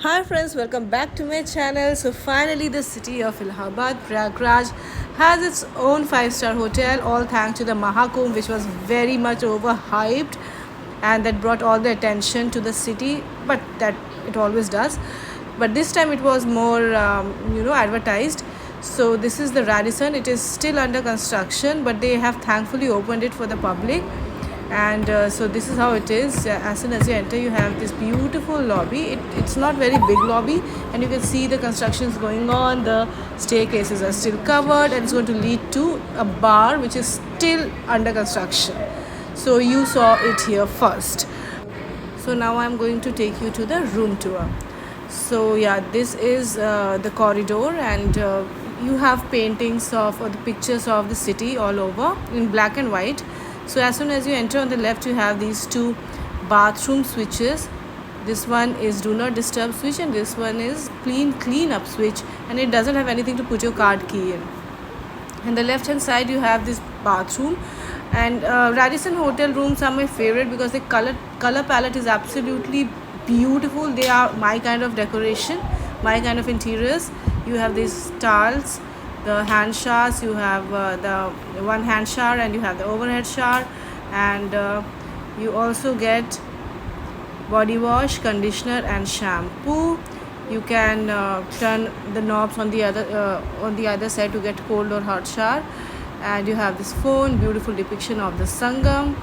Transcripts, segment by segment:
Hi friends, welcome back to my channel. So finally the city of Allahabad, Prayagraj has its own 5-star hotel, all thanks to the Mahakumbh, which was very much overhyped and that brought all the attention to the city, but that it always does. But this time it was more advertised. So this is the Radisson. It is still under construction, but they have thankfully opened it for the public. And so this is how it is. As soon as you enter, you have this beautiful lobby. It's not very big lobby, and you can see the constructions going on. The staircases are still covered, and it's going to lead to a bar which is still under construction. So you saw it here first. So now I'm going to take you to the room tour. So yeah, this is the corridor, and you have paintings of or the pictures of the city all over in black and white. So as soon as you enter, on the left you have these two bathroom switches. This one is do not disturb switch, and this one is clean up switch, and it doesn't have anything to put your card key in. And the left hand side you have this bathroom. And Radisson hotel rooms are my favorite because the color palette is absolutely beautiful. They are my kind of decoration, my kind of interiors. You have these tiles, the hand showers, you have the one hand shower, and you have the overhead shower, and you also get body wash, conditioner and shampoo. You can turn the knobs on the other side to get cold or hot shower. And you have this phone, beautiful depiction of the sangam.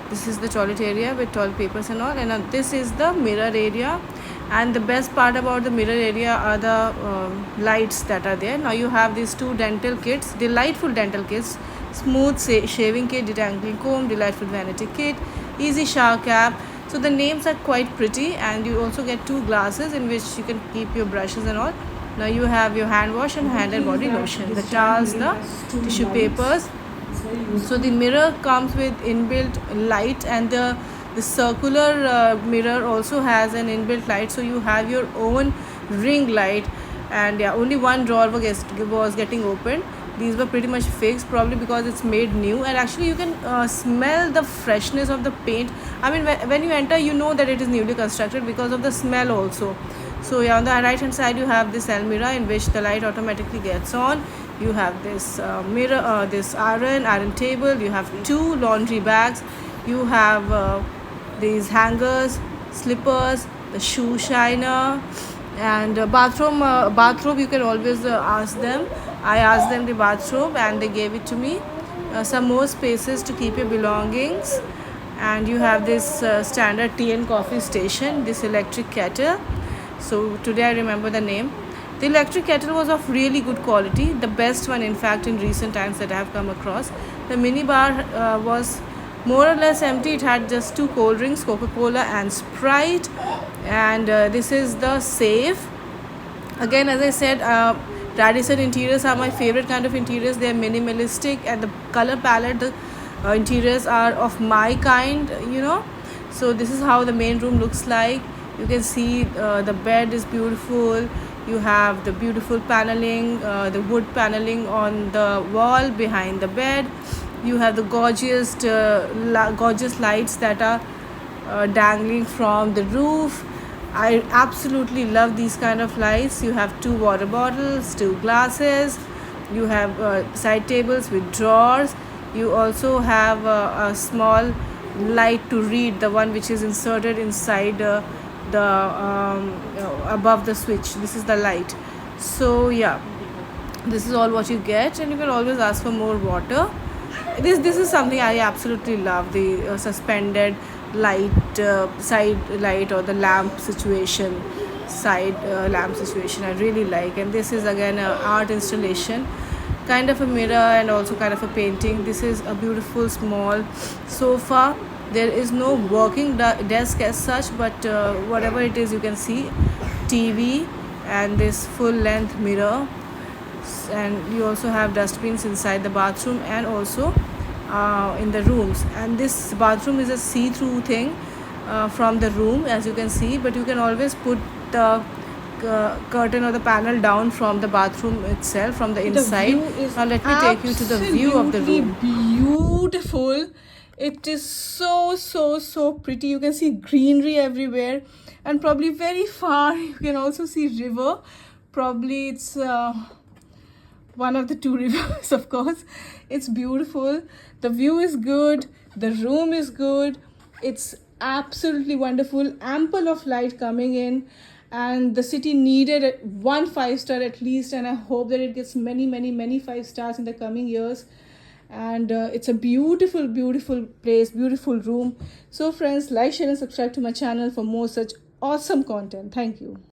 This is the toilet area with toilet papers and all. And this is the mirror area. And the best part about the mirror area are the lights that are there. Now you have these two dental kits, delightful dental kits: smooth shaving kit, detangling comb, delightful vanity kit, easy shower cap. So the names are quite pretty, and you also get two glasses in which you can keep your brushes and all. Now you have your hand wash and hand and body lotion, the towels, the tissue papers. So the mirror comes with inbuilt light, and the circular mirror also has an inbuilt light, so you have your own ring light. And yeah, only one drawer was getting opened. These were pretty much fixed, probably because it's made new. And actually you can smell the freshness of the paint. I mean, when you enter, you know that it is newly constructed because of the smell also. So yeah, on the right hand side you have this almirah in which the light automatically gets on. You have this mirror, this iron table. You have two laundry bags. You have these hangers, slippers, the shoe shiner, and bathrobe. You can always ask them. I asked them the bathrobe, and they gave it to me. Some more spaces to keep your belongings. And you have this standard tea and coffee station, this electric kettle. So today I remember the name. The electric kettle was of really good quality, the best one in fact in recent times that I have come across. The mini bar was more or less empty. It had just two cold drinks, Coca-Cola and Sprite. And this is the safe. Again, as I said, Radisson interiors are my favorite kind of interiors. They are minimalistic, and the color palette, the interiors are of my kind. So this is how the main room looks like. You can see the bed is beautiful. You have the beautiful paneling, the wood paneling on the wall behind the bed. You have the gorgeous lights that are dangling from the roof. I absolutely love these kind of lights. You have two water bottles, two glasses. You have side tables with drawers. You also have a small light to read, the one which is inserted inside above the switch. This is the light. So yeah, this is all what you get, and you can always ask for more water. This is something I absolutely love, the suspended light, side light, or the lamp situation, side lamp situation I really like. And this is again a art installation, kind of a mirror and also kind of a painting. This is a beautiful small sofa. There is no working desk as such, but whatever it is, you can see TV and this full length mirror. And you also have dustbins inside the bathroom and also in the rooms. And this bathroom is a see-through thing from the room, as you can see, but you can always put the curtain or the panel down from the bathroom itself, from the inside. Now let me take you to the view of the room. Beautiful. It is so pretty. You can see greenery everywhere, and probably very far you can also see river. Probably it's one of the two rivers, of course. It's beautiful. The view is good. The room is good. It's absolutely wonderful. Ample of light coming in, and the city needed one 5 star at least. And I hope that it gets many 5 stars in the coming years. And it's a beautiful place, beautiful room. So friends, like, share and subscribe to my channel for more such awesome content. Thank you.